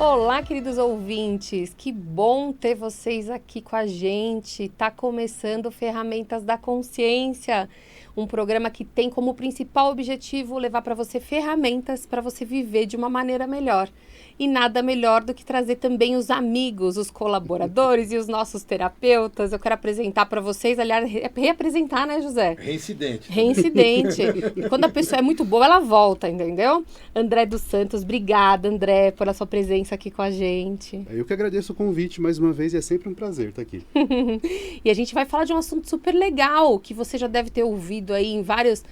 Olá, queridos ouvintes, que bom ter vocês aqui com a gente. Tá começando Ferramentas da Consciência, um programa que tem como principal objetivo levar para você ferramentas para você viver de uma maneira melhor. E nada melhor do que trazer também os amigos, os colaboradores e os nossos terapeutas. Eu quero apresentar para vocês, aliás, reapresentar, né, José? Reincidente. Reincidente. E quando a pessoa é muito boa, ela volta, entendeu? André dos Santos, obrigada, André, pela sua presença aqui com a gente. Eu que agradeço o convite mais uma vez e é sempre um prazer estar aqui. E a gente vai falar de um assunto super legal, que você já deve ter ouvido aí em vários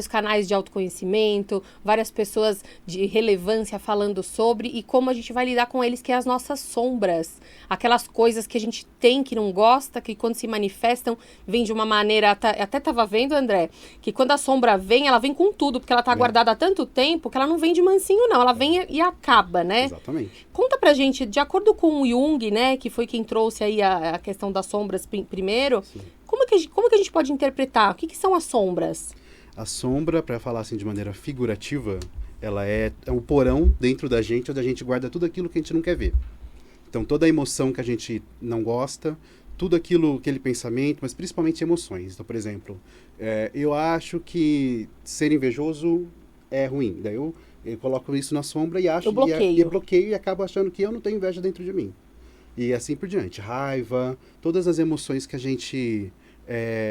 canais de autoconhecimento, várias pessoas de relevância falando sobre, e como a gente vai lidar com eles, que é as nossas sombras. Aquelas coisas que a gente tem, que não gosta, que quando se manifestam, vem de uma maneira... Até estava vendo, André, que quando a sombra vem, ela vem com tudo, porque ela está guardada há tanto tempo que ela não vem de mansinho, não. Ela vem e acaba, né? Exatamente. Conta pra gente, de acordo com o Jung, né, que foi quem trouxe aí a questão das sombras primeiro, como que a gente pode interpretar? O que são as sombras? A sombra, para falar assim de maneira figurativa, ela é um porão dentro da gente, onde a gente guarda tudo aquilo que a gente não quer ver. Então, toda a emoção que a gente não gosta, tudo aquele pensamento, mas principalmente emoções. Então, por exemplo, eu acho que ser invejoso é ruim. Daí eu coloco isso na sombra e acho... Eu bloqueio. Eu bloqueio e acabo achando que eu não tenho inveja dentro de mim. E assim por diante. Raiva, todas as emoções que a gente...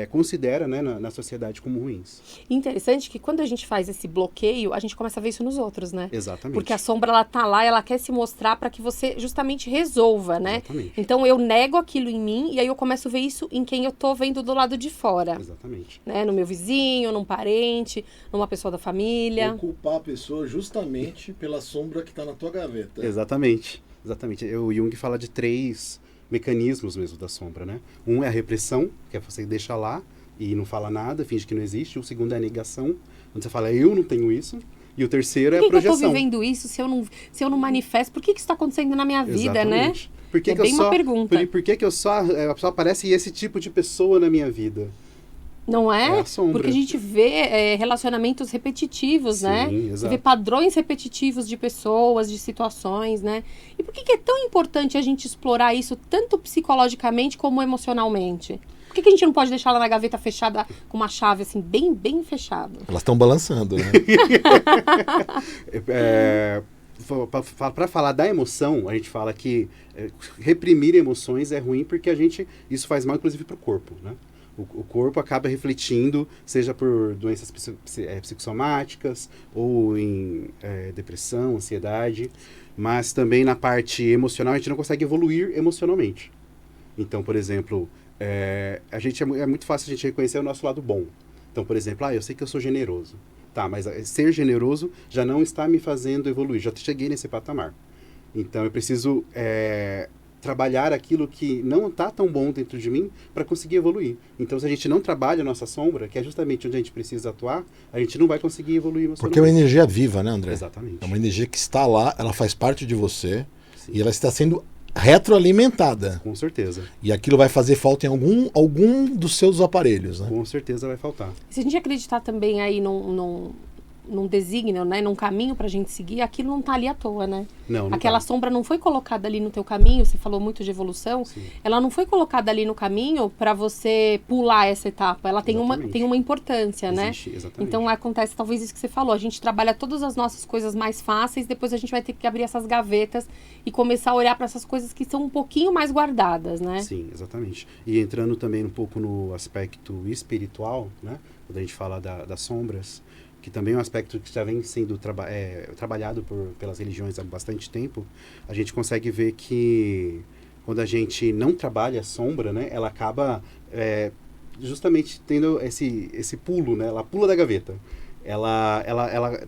considera, né, na sociedade como ruins. Interessante que quando a gente faz esse bloqueio, a gente começa a ver isso nos outros, né? Exatamente. Porque a sombra, ela tá lá, ela quer se mostrar para que você justamente resolva, né? Exatamente. Então eu nego aquilo em mim e aí eu começo a ver isso em quem eu tô vendo do lado de fora. Exatamente. Né? No meu vizinho, num parente, numa pessoa da família. Ou culpar a pessoa justamente pela sombra que está na tua gaveta. Exatamente. O Jung fala de 3 mecanismos mesmo da sombra, né? Um é a repressão, que é você deixa lá e não fala nada, finge que não existe. O segundo é a negação, onde você fala, eu não tenho isso. E o terceiro é a projeção. Por que eu tô vivendo isso se eu não manifesto? Por que isso está acontecendo na minha vida, Exatamente. né? Por que É que bem eu só, uma pergunta. Por que que só aparece esse tipo de pessoa na minha vida? Não é? É a sombra. Porque a gente vê relacionamentos repetitivos, Sim, né? exato. Você vê padrões repetitivos de pessoas, de situações, né? E por que é tão importante a gente explorar isso tanto psicologicamente como emocionalmente? Por que a gente não pode deixar ela na gaveta fechada com uma chave assim, bem, bem fechada? Elas estão balançando, né? Para falar da emoção, a gente fala que reprimir emoções é ruim porque isso faz mal, inclusive, para o corpo, né? O corpo acaba refletindo, seja por doenças psicossomáticas ou em depressão, ansiedade, mas também na parte emocional a gente não consegue evoluir emocionalmente. Então, por exemplo, é muito fácil a gente reconhecer o nosso lado bom. Então, por exemplo, eu sei que eu sou generoso. Tá, mas ser generoso já não está me fazendo evoluir, já cheguei nesse patamar. Então, eu preciso trabalhar aquilo que não está tão bom dentro de mim para conseguir evoluir. Então, se a gente não trabalha a nossa sombra, que é justamente onde a gente precisa atuar, a gente não vai conseguir evoluir emocionalmente. Porque é uma energia viva, né, André? Exatamente. É uma energia que está lá, ela faz parte de você. Sim. E ela está sendo retroalimentada. Com certeza. E aquilo vai fazer falta em algum dos seus aparelhos, né? Com certeza vai faltar. Se a gente acreditar também aí num desígnio, né, num caminho pra gente seguir, aquilo não tá ali à toa, né? Não Aquela tá. sombra não foi colocada ali no teu caminho, você falou muito de evolução, Sim. ela não foi colocada ali no caminho para você pular essa etapa, ela tem uma importância, né? Exatamente. Então acontece talvez isso que você falou, a gente trabalha todas as nossas coisas mais fáceis, depois a gente vai ter que abrir essas gavetas e começar a olhar para essas coisas que são um pouquinho mais guardadas, né? Sim, exatamente. E entrando também um pouco no aspecto espiritual, né? Quando a gente fala das sombras, que também é um aspecto que já vem sendo trabalhado pelas religiões há bastante tempo, a gente consegue ver que quando a gente não trabalha a sombra, né, ela acaba justamente tendo esse pulo, né, ela pula da gaveta. Ela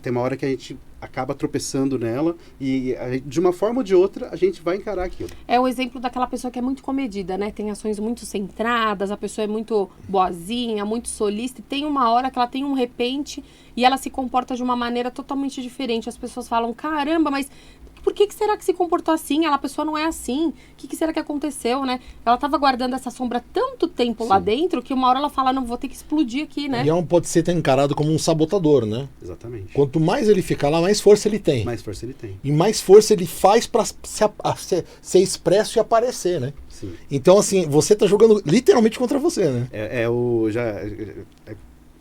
tem uma hora que a gente acaba tropeçando nela e de uma forma ou de outra a gente vai encarar aquilo. É o exemplo daquela pessoa que é muito comedida, né? Tem ações muito centradas, a pessoa é muito boazinha, muito solista, e tem uma hora que ela tem um repente e ela se comporta de uma maneira totalmente diferente. As pessoas falam, caramba, mas por que será que se comportou assim? A pessoa não é assim. O que será que aconteceu, né? Ela tava guardando essa sombra tanto tempo lá dentro que uma hora ela fala, não, vou ter que explodir aqui, né? E pode ser encarado como um sabotador, né? Exatamente. Quanto mais ele fica lá, mais força ele tem. Mais força ele tem. E mais força ele faz pra ser expresso e aparecer, né? Sim. Então, assim, você tá jogando literalmente contra você, né?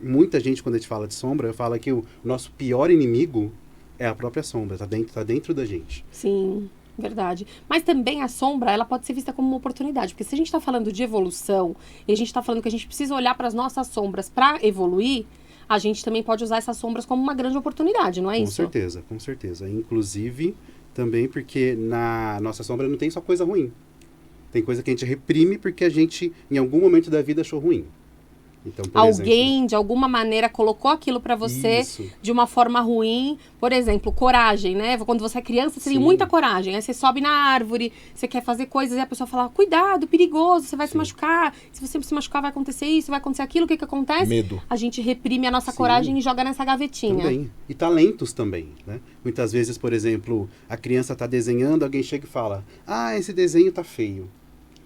Muita gente, quando a gente fala de sombra, fala que o nosso pior inimigo é a própria sombra, tá dentro da gente. Sim, verdade. Mas também a sombra, ela pode ser vista como uma oportunidade, porque se a gente está falando de evolução, e a gente está falando que a gente precisa olhar para as nossas sombras para evoluir, a gente também pode usar essas sombras como uma grande oportunidade, não é isso? Com certeza. Inclusive, também porque na nossa sombra não tem só coisa ruim. Tem coisa que a gente reprime porque a gente, em algum momento da vida, achou ruim. Então, alguém, de alguma maneira, colocou aquilo pra você de uma forma ruim. Por exemplo, coragem, né? Quando você é criança, você tem muita coragem. Aí você sobe na árvore, você quer fazer coisas e a pessoa fala, cuidado, perigoso, você vai se machucar. Se você se machucar, vai acontecer isso, vai acontecer aquilo. O que acontece? Medo. A gente reprime a nossa coragem e joga nessa gavetinha. Também. E talentos também, né? Muitas vezes, por exemplo, a criança tá desenhando, alguém chega e fala, esse desenho tá feio.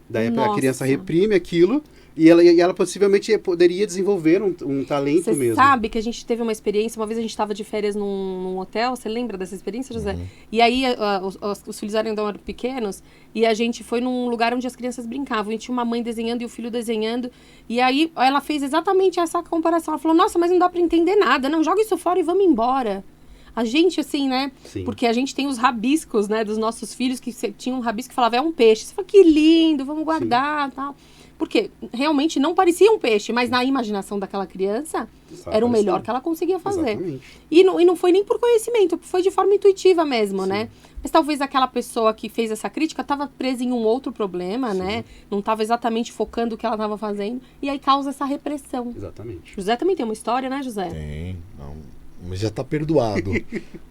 Daí a criança reprime aquilo e ela possivelmente poderia desenvolver um talento mesmo. Você sabe que a gente teve uma experiência, uma vez a gente estava de férias num hotel, você lembra dessa experiência, José? E aí os filhos ainda eram pequenos e a gente foi num lugar onde as crianças brincavam e tinha uma mãe desenhando e o filho desenhando e aí ela fez exatamente essa comparação. Ela falou, nossa, mas não dá para entender nada, não, joga isso fora e vamos embora. A gente, assim, né? Sim. Porque a gente tem os rabiscos, né? Dos nossos filhos, que tinha um rabisco que falava, é um peixe. Você fala, que lindo, vamos guardar e tal. Porque realmente não parecia um peixe, mas na imaginação daquela criança, era o melhor que ela conseguia fazer. Exatamente. E não foi nem por conhecimento, foi de forma intuitiva mesmo, né? Mas talvez aquela pessoa que fez essa crítica estava presa em um outro problema, né? Não estava exatamente focando o que ela estava fazendo. E aí causa essa repressão. Exatamente. José também tem uma história, né, José? Tem, não. Mas já tá perdoado.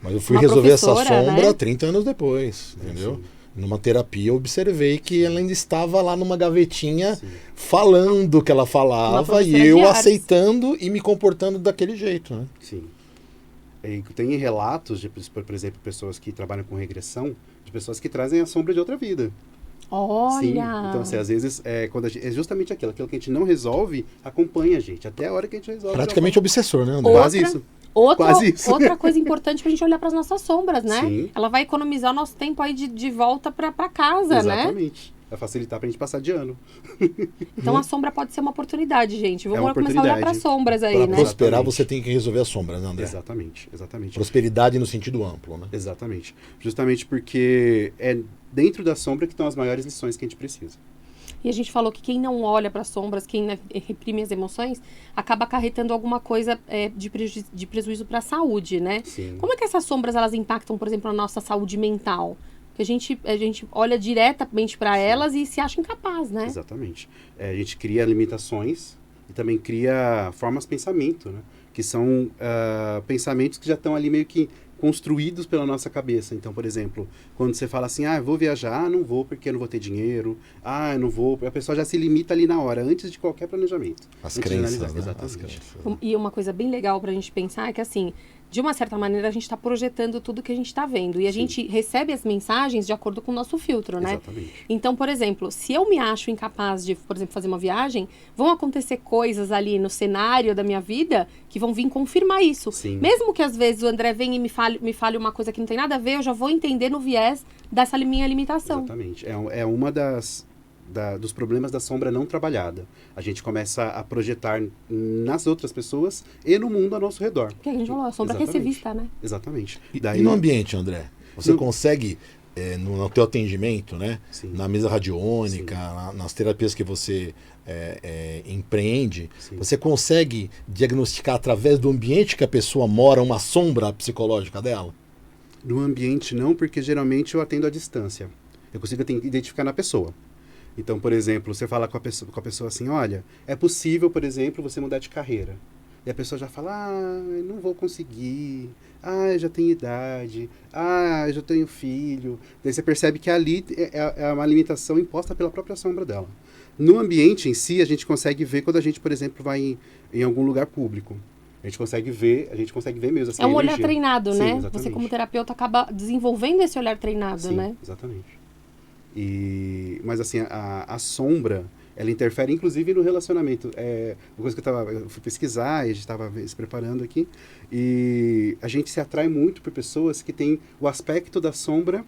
Mas eu fui Uma resolver essa professora, sombra né? 30 anos depois, entendeu? Numa terapia eu observei que ela ainda estava lá numa gavetinha falando o que ela falava e eu aceitando e me comportando daquele jeito, né? Sim. E tem relatos de, por exemplo, pessoas que trabalham com regressão, de pessoas que trazem a sombra de outra vida. Olha! Sim. Então, assim, às vezes, quando é justamente aquilo que a gente não resolve, acompanha a gente, até a hora que a gente resolve. Praticamente obsessor, né, André? Quase isso. Outra coisa importante pra gente olhar para as nossas sombras, né? Sim. Ela vai economizar o nosso tempo aí de volta pra casa, né? Exatamente. Vai facilitar pra gente passar de ano. Então a sombra pode ser uma oportunidade, gente. Vamos uma começar a olhar para sombras aí, Pra né? prosperar, Exatamente. você tem que resolver as sombras, né, André? Exatamente. Prosperidade no sentido amplo, né? Exatamente. Justamente porque é dentro da sombra que estão as maiores lições que a gente precisa. E a gente falou que quem não olha para sombras, quem reprime as emoções, acaba acarretando alguma coisa de prejuízo para a saúde, né? Sim. Como é que essas sombras elas impactam, por exemplo, na nossa saúde mental? Porque a gente olha diretamente para elas e se acha incapaz, né? Exatamente. A gente cria limitações e também cria formas de pensamento, né? Que são pensamentos que já estão ali meio que construídos pela nossa cabeça. Então, por exemplo, quando você fala assim, eu vou viajar, não vou porque eu não vou ter dinheiro, eu não vou, a pessoa já se limita ali na hora, antes de qualquer planejamento. As crenças, né? Exatamente. As crenças. E uma coisa bem legal pra gente pensar é que, assim, de uma certa maneira, a gente está projetando tudo que a gente está vendo. E a gente recebe as mensagens de acordo com o nosso filtro, né? Exatamente. Então, por exemplo, se eu me acho incapaz de, por exemplo, fazer uma viagem, vão acontecer coisas ali no cenário da minha vida que vão vir confirmar isso. Sim. Mesmo que às vezes o André venha e me fale uma coisa que não tem nada a ver, eu já vou entender no viés dessa minha limitação. Exatamente. É uma dos problemas da sombra não trabalhada. A gente começa a projetar nas outras pessoas e no mundo ao nosso redor. Porque a gente falou, a sombra quer ser vista, né? Exatamente. E no ambiente, André? Você consegue, no teu atendimento, né? Sim. Na mesa radiônica, nas terapias que você empreende, você consegue diagnosticar através do ambiente que a pessoa mora uma sombra psicológica dela? No ambiente não, porque geralmente eu atendo à distância. Eu consigo identificar na pessoa. Então, por exemplo, você fala com a pessoa assim, olha, é possível, por exemplo, você mudar de carreira. E a pessoa já fala, não vou conseguir, eu já tenho idade, eu já tenho filho. Daí você percebe que ali é uma limitação imposta pela própria sombra dela. No ambiente em si, a gente consegue ver quando a gente, por exemplo, vai em algum lugar público. A gente consegue ver mesmo. Assim, É um a olhar energia. treinado, Sim, né? exatamente. Você, como terapeuta, acaba desenvolvendo esse olhar treinado, Sim, né? exatamente. Mas assim, a sombra, ela interfere inclusive no relacionamento. Uma coisa que eu fui pesquisar, e a gente estava se preparando aqui, e a gente se atrai muito por pessoas que têm o aspecto da sombra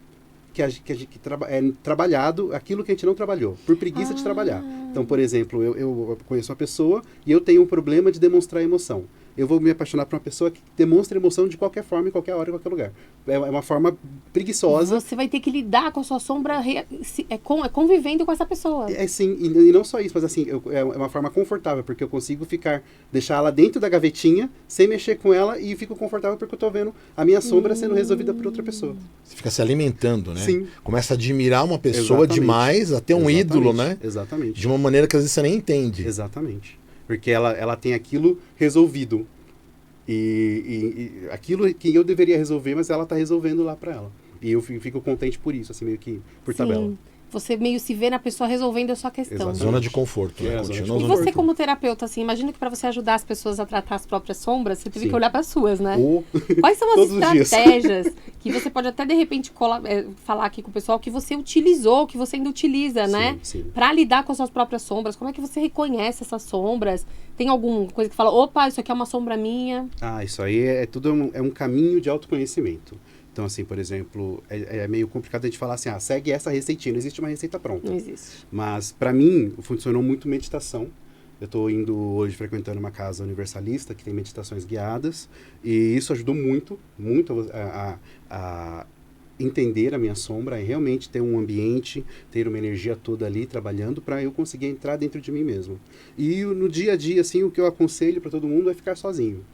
é trabalhado, aquilo que a gente não trabalhou, por preguiça de trabalhar. Então, por exemplo, eu conheço uma pessoa e eu tenho um problema de demonstrar emoção. Eu vou me apaixonar por uma pessoa que demonstra emoção de qualquer forma, em qualquer hora, em qualquer lugar. É uma forma preguiçosa. Você vai ter que lidar com a sua sombra convivendo com essa pessoa. Sim, e não só isso, mas assim, é uma forma confortável, porque eu consigo deixar ela dentro da gavetinha, sem mexer com ela, e fico confortável porque eu tô vendo a minha sombra sendo resolvida por outra pessoa. Você fica se alimentando, né? Sim. Começa a admirar uma pessoa Exatamente. Demais, até um ídolo, né? Exatamente. De uma maneira que às vezes você nem entende. Exatamente. Porque ela tem aquilo resolvido. E aquilo que eu deveria resolver, mas ela tá resolvendo lá pra ela. E eu fico contente por isso, assim, meio que por tabela. Você meio se vê na pessoa resolvendo a sua questão. Exatamente. Zona de conforto, né? Continua E você como terapeuta, assim, imagina que para você ajudar as pessoas a tratar as próprias sombras, você teve que olhar para as suas, né? Quais são as estratégias que você pode até, de repente, falar aqui com o pessoal que você utilizou, que você ainda utiliza, né? Para lidar com as suas próprias sombras. Como é que você reconhece essas sombras? Tem alguma coisa que fala, opa, isso aqui é uma sombra minha? Isso aí tudo um caminho de autoconhecimento. Então, assim, por exemplo, é meio complicado a gente falar assim, segue essa receitinha, não existe uma receita pronta. Não existe. Mas, para mim, funcionou muito meditação. Eu estou indo hoje frequentando uma casa universalista que tem meditações guiadas, e isso ajudou muito a entender a minha sombra, e realmente ter um ambiente, ter uma energia toda ali trabalhando para eu conseguir entrar dentro de mim mesmo. E no dia a dia, assim, o que eu aconselho para todo mundo é ficar sozinho.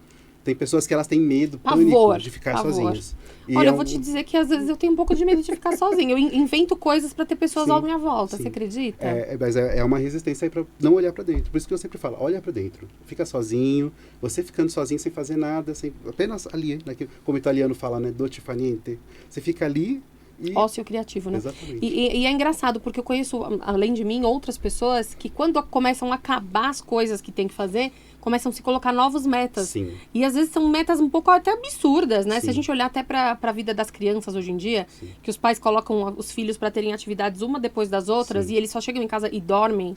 Tem pessoas que elas têm medo, pânico de ficar sozinhas. Olha, eu vou te dizer que às vezes eu tenho um pouco de medo de ficar sozinha. Eu invento coisas para ter pessoas à minha volta, você acredita? Mas é uma resistência aí para não olhar para dentro. Por isso que eu sempre falo, olha para dentro. Fica sozinho, você ficando sozinho sem fazer nada, apenas ali, né, como o italiano fala, né, dolce fa niente. Você fica ali e... Ócio criativo, né? Exatamente. E é engraçado, porque eu conheço, além de mim, outras pessoas que quando começam a acabar as coisas que tem que fazer, começam a se colocar novas metas. Sim. E às vezes são metas um pouco até absurdas, né? Sim. Se a gente olhar até para a vida das crianças hoje em dia, que os pais colocam os filhos para terem atividades uma depois das outras, e eles só chegam em casa e dormem,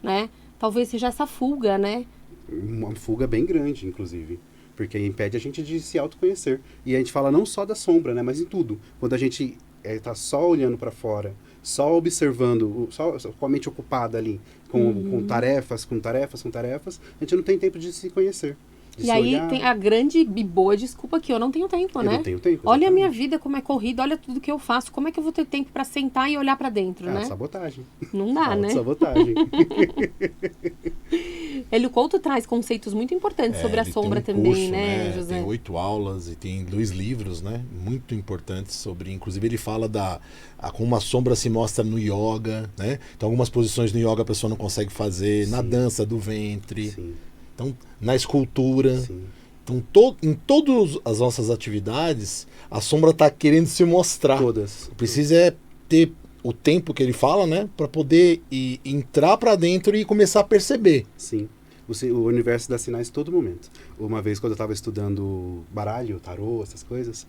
né? Talvez seja essa fuga, né? Uma fuga bem grande, inclusive. Porque impede a gente de se autoconhecer. E a gente fala não só da sombra, né? Mas em tudo. Quando a gente tá só olhando para fora, só observando, só com a mente ocupada ali, com tarefas, a gente não tem tempo de se conhecer. E aí tem a grande e boa desculpa que eu não tenho tempo, né? Eu não tenho tempo. Olha a minha vida, como é corrida, olha tudo que eu faço, como é que eu vou ter tempo para sentar e olhar para dentro, né? Sabotagem. Não dá, né? Sabotagem. Hélio Couto traz conceitos muito importantes sobre a sombra também, curso, né, José? Tem 8 aulas e tem 2 livros, né? Muito importantes sobre... Inclusive ele fala como a sombra se mostra no yoga, né? Então algumas posições no yoga a pessoa não consegue fazer, na dança do ventre, então, na escultura. Então em todas as nossas atividades, a sombra está querendo se mostrar. Todas. Precisa ter o tempo que ele fala, né? Para poder entrar para dentro e começar a perceber. Sim. O universo dá sinais todo momento. Uma vez, quando eu estava estudando baralho, tarô, essas coisas,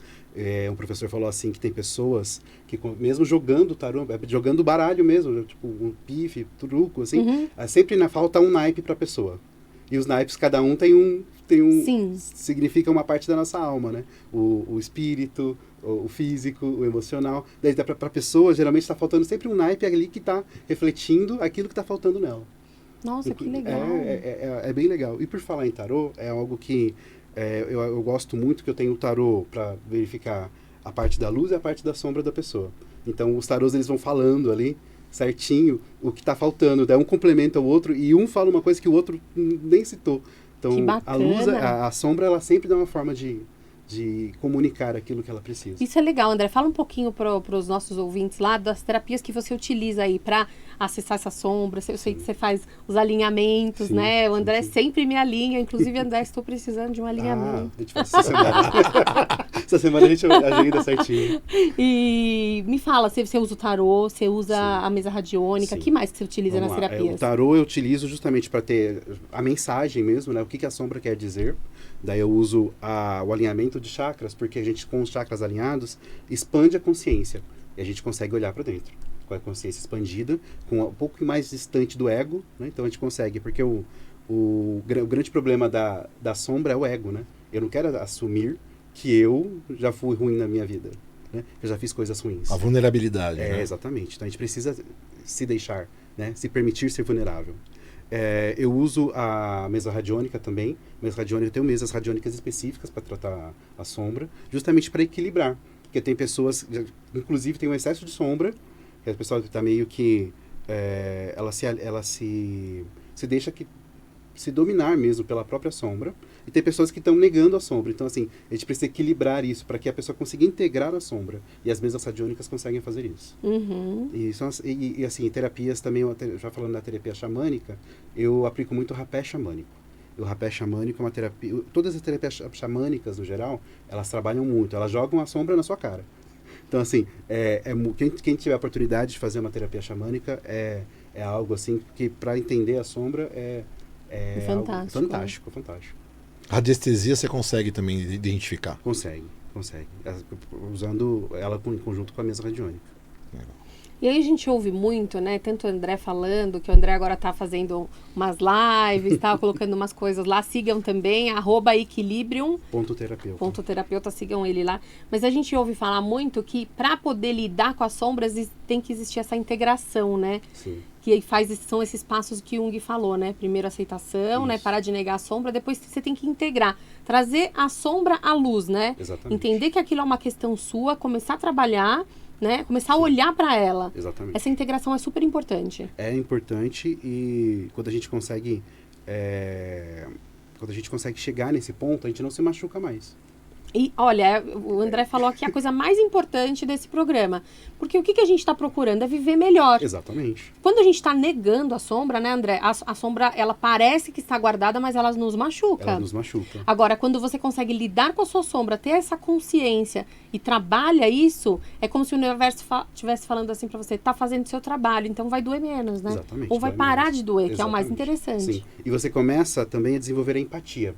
um professor falou assim que tem pessoas que, mesmo jogando tarô, jogando baralho mesmo, tipo um pife, truco, assim, sempre falta um naipe para a pessoa. E os naipes, cada um tem um significa uma parte da nossa alma, né? O espírito, o físico, o emocional. Daí, para a pessoa, geralmente está faltando sempre um naipe ali que está refletindo aquilo que está faltando nela. Nossa, que legal. É bem legal. E por falar em tarô, é algo que eu gosto muito, que eu tenho o tarô para verificar a parte da luz e a parte da sombra da pessoa. Então, os tarôs, eles vão falando ali certinho o que está faltando. Daí um complementa o outro e um fala uma coisa que o outro nem citou. Então, a luz, a sombra, ela sempre dá uma forma de de comunicar aquilo que ela precisa. Isso é legal, André. Fala um pouquinho para os nossos ouvintes lá das terapias que você utiliza aí para acessar essa sombra. Eu sei que você faz os alinhamentos, Sim, né? O André sim. sempre me alinha. Inclusive, André, estou precisando de um alinhamento. A gente faz essa semana. Essa semana a gente agenda certinho. E me fala, você usa o tarô, você usa a mesa radiônica, o Sim. que mais que você utiliza Vamos nas lá. terapias? O tarô eu utilizo justamente para ter a mensagem mesmo, né? O que a sombra quer dizer. Daí eu uso o alinhamento de chakras, porque a gente, com os chakras alinhados, expande a consciência. E a gente consegue olhar para dentro. Com a consciência expandida, com um pouco mais distante do ego, né? Então a gente consegue, porque o grande problema da sombra é o ego, né? Eu não quero assumir que eu já fui ruim na minha vida, né? Eu já fiz coisas ruins. A vulnerabilidade, né? Exatamente. Então a gente precisa se deixar, né? Se permitir ser vulnerável. Eu uso a mesa radiônica também. Eu tenho mesas radiônicas específicas para tratar a sombra, justamente para equilibrar. Porque tem pessoas, inclusive tem um excesso de sombra, que a pessoa está meio que... ela se deixa se dominar mesmo pela própria sombra. E tem pessoas que estão negando a sombra. Então, assim, a gente precisa equilibrar isso para que a pessoa consiga integrar a sombra. E as mesas radiônicas conseguem fazer isso. Uhum. E assim, terapias também, já falando da terapia xamânica, eu aplico muito o rapé xamânico. O rapé xamânico é uma terapia... Todas as terapias xamânicas, no geral, elas trabalham muito. Elas jogam a sombra na sua cara. Então, assim, quem tiver a oportunidade de fazer uma terapia xamânica é algo assim que, para entender a sombra, é fantástico. algo fantástico, fantástico. Radiestesia você consegue também identificar? Consegue. Usando ela em conjunto com a mesa radiônica. E aí a gente ouve muito, né? Tanto o André falando, que o André agora tá fazendo umas lives, tá colocando umas coisas lá. Sigam também, @equilibrium. _terapeuta. Sigam ele lá. Mas a gente ouve falar muito que para poder lidar com as sombras tem que existir essa integração, né? Sim. Que aí são esses passos que Jung falou, né? Primeiro aceitação, Isso. né? Parar de negar a sombra, depois você tem que integrar. Trazer a sombra à luz, né? Exatamente. Entender que aquilo é uma questão sua, começar a trabalhar, né? Começar a olhar para ela. Exatamente. Essa integração é super importante. É importante e quando a gente consegue chegar nesse ponto, a gente não se machuca mais. E, olha, o André falou aqui a coisa mais importante desse programa. Porque o que a gente está procurando é viver melhor. Exatamente. Quando a gente está negando a sombra, né, André? A sombra, ela parece que está guardada, mas ela nos machuca. Ela nos machuca. Agora, quando você consegue lidar com a sua sombra, ter essa consciência e trabalha isso, é como se o universo estivesse falando assim para você, tá fazendo o seu trabalho, então vai doer menos, né? Exatamente. Ou vai parar de doer, que é o mais interessante. Sim. E você começa também a desenvolver a empatia.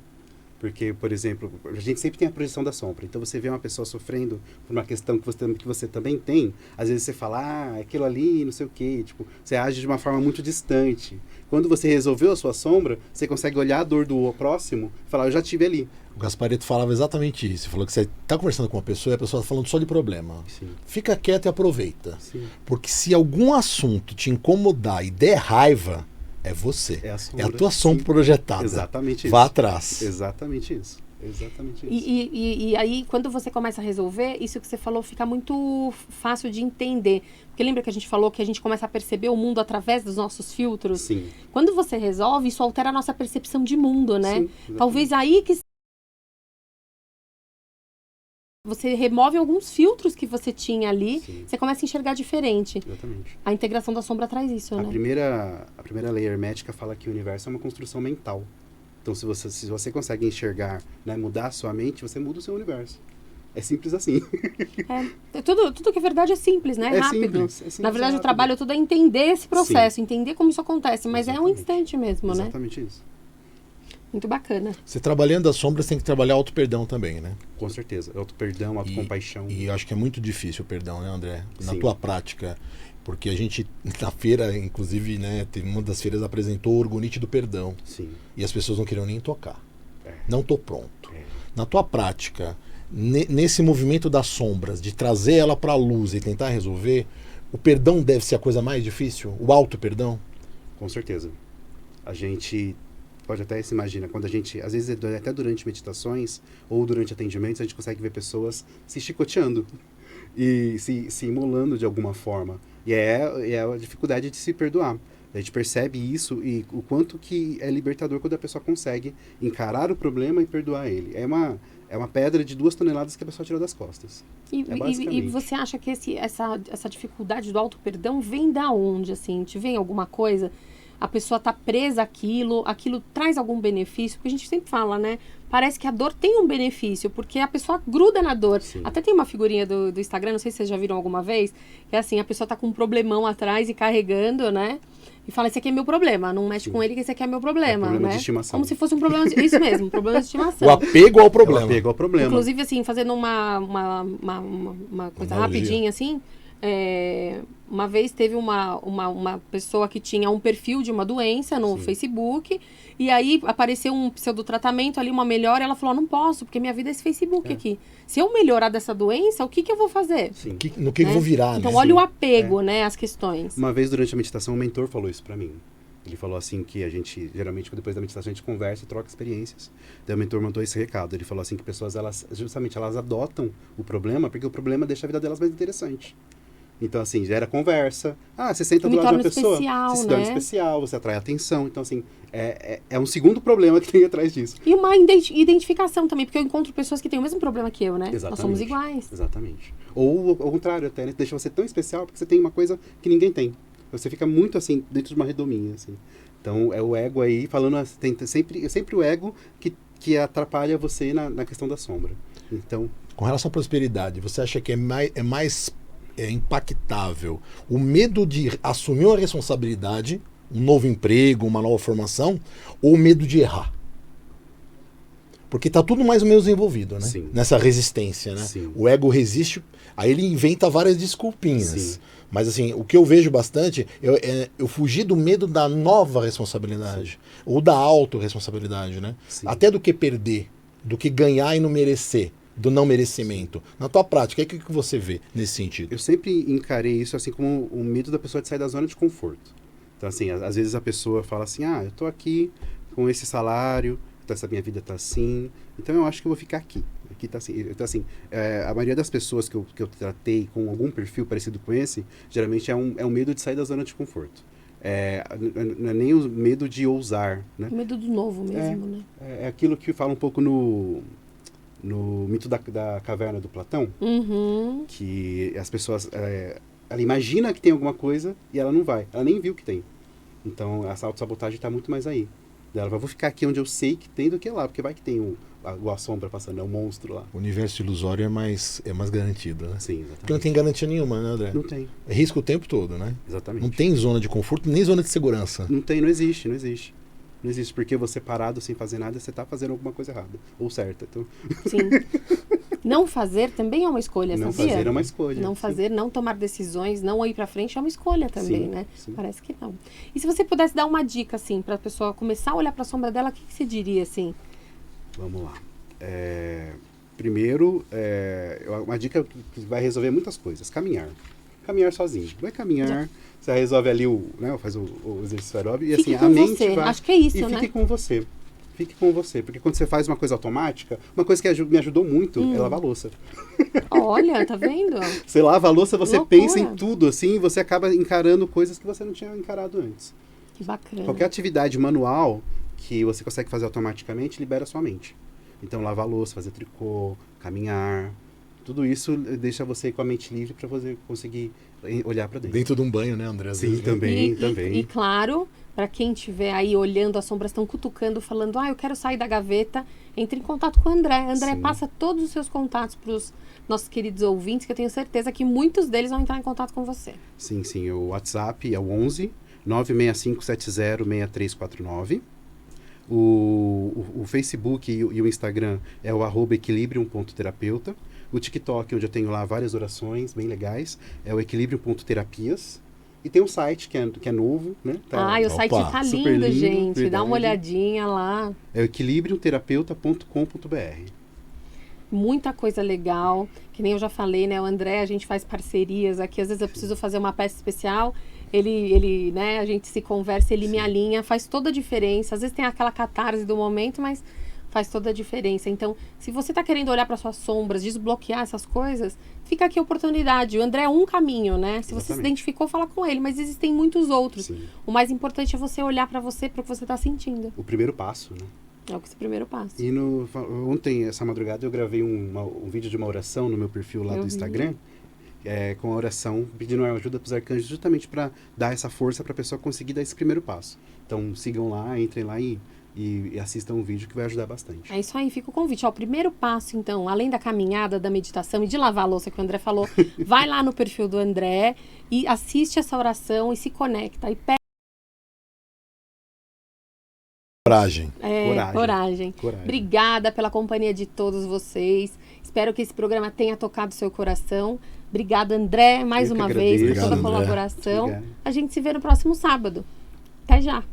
Porque, por exemplo, a gente sempre tem a projeção da sombra. Então, você vê uma pessoa sofrendo por uma questão que você também tem, às vezes você fala, aquilo ali, não sei o quê. Tipo, você age de uma forma muito distante. Quando você resolveu a sua sombra, você consegue olhar a dor do próximo e falar, eu já estive ali. O Gasparetto falava exatamente isso. Ele falou que você está conversando com uma pessoa e a pessoa está falando só de problema. Sim. Fica quieto e aproveita. Sim. Porque se algum assunto te incomodar e der raiva, é você. É a tua sombra projetada. Exatamente isso. Vá atrás. Exatamente isso. Exatamente isso. E aí, quando você começa a resolver, isso que você falou fica muito fácil de entender. Porque lembra que a gente falou que a gente começa a perceber o mundo através dos nossos filtros? Sim. Quando você resolve, isso altera a nossa percepção de mundo, né? Sim, talvez aí que você remove alguns filtros que você tinha ali, Sim. você começa a enxergar diferente. Exatamente. A integração da sombra traz isso, A né? primeira lei hermética fala que o universo é uma construção mental. Então, se você consegue enxergar, né, mudar a sua mente, você muda o seu universo. É simples assim. Tudo que é verdade é simples, né? É rápido. Simples, Na verdade, rápido. o trabalho todo é entender esse processo, entender como isso acontece, mas é um instante mesmo, né? Exatamente isso. Muito bacana. Você trabalhando as sombras tem que trabalhar auto-perdão também, né? Com certeza. Auto-perdão, autocompaixão. E eu acho que é muito difícil o perdão, né, André? Na Sim. tua prática. Porque a gente, na feira, inclusive, né, teve uma das feiras apresentou o orgonite do perdão. Sim. E as pessoas não queriam nem tocar. É. Não tô pronto. É. Na tua prática, nesse movimento das sombras, de trazer ela para a luz e tentar resolver, o perdão deve ser a coisa mais difícil? O auto-perdão? Com certeza. A gente pode até se imaginar, quando a gente, às vezes até durante meditações ou durante atendimentos, a gente consegue ver pessoas se chicoteando e se imolando de alguma forma. E é a dificuldade de se perdoar. A gente percebe isso e o quanto que é libertador quando a pessoa consegue encarar o problema e perdoar ele. É uma pedra de 2 toneladas que a pessoa tira das costas. E você acha que essa dificuldade do auto-perdão vem da onde, assim? Te vem alguma coisa? A pessoa tá presa àquilo traz algum benefício? Porque a gente sempre fala, né? Parece que a dor tem um benefício, porque a pessoa gruda na dor. Sim. Até tem uma figurinha do Instagram, não sei se vocês já viram alguma vez, que é assim, a pessoa tá com um problemão atrás e carregando, né? E fala, esse aqui é meu problema, não mexe com ele que esse aqui é meu problema, problema né? de estimação. Como se fosse um problema, isso mesmo, um problema de estimação. O apego ao problema. O apego ao problema. Inclusive, assim, fazendo uma coisa Analogia. rapidinha, assim, uma vez teve uma pessoa que tinha um perfil de uma doença no Facebook, e aí apareceu um pseudotratamento ali, uma melhora, e ela falou, não posso, porque minha vida é esse Facebook aqui. Se eu melhorar dessa doença, o que eu vou fazer? Sim. No que eu vou virar, Então, né? olha o apego, né, às questões. Uma vez durante a meditação, um mentor falou isso pra mim. Ele falou assim que a gente, geralmente, depois da meditação, a gente conversa e troca experiências. Daí o mentor mandou esse recado. Ele falou assim que pessoas, elas adotam o problema porque o problema deixa a vida delas mais interessante. Então, assim, gera conversa. Você senta do lado de uma pessoa, especial, você se torna especial, você atrai atenção. Então, assim, é um segundo problema que tem atrás disso. E uma identificação também, porque eu encontro pessoas que têm o mesmo problema que eu, né? Exatamente. Nós somos iguais. Exatamente. Ou ao contrário até, né? Deixa você tão especial porque você tem uma coisa que ninguém tem. Você fica muito, assim, dentro de uma redominha, assim. Então, é o ego aí falando, sempre o ego que atrapalha você na questão da sombra. Então... Com relação à prosperidade, você acha que é mais impactável o medo de assumir uma responsabilidade, um novo emprego, uma nova formação, ou o medo de errar? Porque tá tudo mais ou menos envolvido, né? Sim. Nessa resistência, né? Sim. O ego resiste, aí ele inventa várias desculpinhas. Sim. Mas assim, o que eu vejo bastante, eu fugi do medo da nova responsabilidade, ou da autorresponsabilidade, né? Sim. Até do que perder, do que ganhar e não merecer, do não merecimento. Na tua prática, o que você vê nesse sentido? Eu sempre encarei isso assim como o medo da pessoa de sair da zona de conforto. Então, assim, às vezes a pessoa fala assim, eu tô aqui com esse salário, essa minha vida tá assim, então eu acho que eu vou ficar aqui. Aqui tá assim. Então, assim, a maioria das pessoas que eu tratei com algum perfil parecido com esse, geralmente é um medo de sair da zona de conforto. Não é nem o medo de ousar, né? O medo do novo mesmo, né? É aquilo que fala um pouco no mito da caverna do Platão, que as pessoas, ela imagina que tem alguma coisa e ela não vai, ela nem viu que tem. Então, essa autossabotagem está muito mais aí. Ela vai, vou ficar aqui onde eu sei que tem do que lá, porque vai que tem a sombra passando, o monstro lá. O universo ilusório é mais garantido, né? Sim, exatamente. Porque não tem garantia nenhuma, né, André? Não tem. É risco o tempo todo, né? Exatamente. Não tem zona de conforto, nem zona de segurança. Não tem, não existe. Não existe, porque você parado sem fazer nada, você está fazendo alguma coisa errada, ou certa. Então... Sim. Não fazer também é uma escolha, não sabia? Fazer é uma escolha. Não fazer, não tomar decisões, não ir pra frente é uma escolha também, Sim, né? sim. Parece que não. E se você pudesse dar uma dica, assim, pra pessoa começar a olhar pra sombra dela, o que você diria, assim? Vamos lá. Primeiro, uma dica que vai resolver muitas coisas. Caminhar sozinho. Vai caminhar, você resolve ali faz o exercício aeróbico e Fique assim, com a mente você. vai... Acho que é isso, e né? Fique com você. Fique com você. Porque quando você faz uma coisa automática, uma coisa que me ajudou muito é lavar a louça. Olha, tá vendo? Você lava a louça, você Loucura. pensa em tudo, assim, e você acaba encarando coisas que você não tinha encarado antes. Que bacana. Qualquer atividade manual que você consegue fazer automaticamente, libera a sua mente. Então, lavar a louça, fazer tricô, caminhar, tudo isso deixa você com a mente livre para você conseguir olhar para dentro. Dentro de um banho, né, André? Às Sim, vezes, né? também. E claro, para quem estiver aí olhando as sombras, estão cutucando, falando, eu quero sair da gaveta, entre em contato com o André. André, Sim. passa todos os seus contatos para os nossos queridos ouvintes, que eu tenho certeza que muitos deles vão entrar em contato com você. Sim. O WhatsApp é o 11 965706349. O Facebook e o Instagram é o @equilibrium.terapeuta. O TikTok, onde eu tenho lá várias orações bem legais, é o equilibrium.terapias. E tem um site que é novo, né? O site tá super lindo, lindo, gente. verdade. Dá uma olhadinha lá. É o equilibriumterapeuta.com.br. Muita coisa legal. Que nem eu já falei, né? O André, a gente faz parcerias aqui. Às vezes eu preciso fazer uma peça especial. Ele, né? A gente se conversa, ele me alinha. Faz toda a diferença. Às vezes tem aquela catarse do momento, mas Faz toda a diferença. Então, se você está querendo olhar para suas sombras, desbloquear essas coisas, fica aqui a oportunidade. O André é um caminho, né? Se você se identificou, fala com ele, mas existem muitos outros. Sim. O mais importante é você olhar para você, para o que você está sentindo. O primeiro passo, né? É o primeiro passo. E ontem, essa madrugada, eu gravei um vídeo de uma oração no meu perfil lá do Instagram, com a oração pedindo ajuda para os arcanjos, justamente para dar essa força para a pessoa conseguir dar esse primeiro passo. Então, sigam lá, entrem lá e assistam um vídeo que vai ajudar bastante. É isso aí, fica o convite. O primeiro passo, então, além da caminhada, da meditação e de lavar a louça que o André falou, vai lá no perfil do André e assiste essa oração e se conecta. E pede Coragem. Coragem. Obrigada pela companhia de todos vocês. Espero que esse programa tenha tocado seu coração. Obrigada, André, mais uma vez, por toda a colaboração. A gente se vê no próximo sábado. Até já.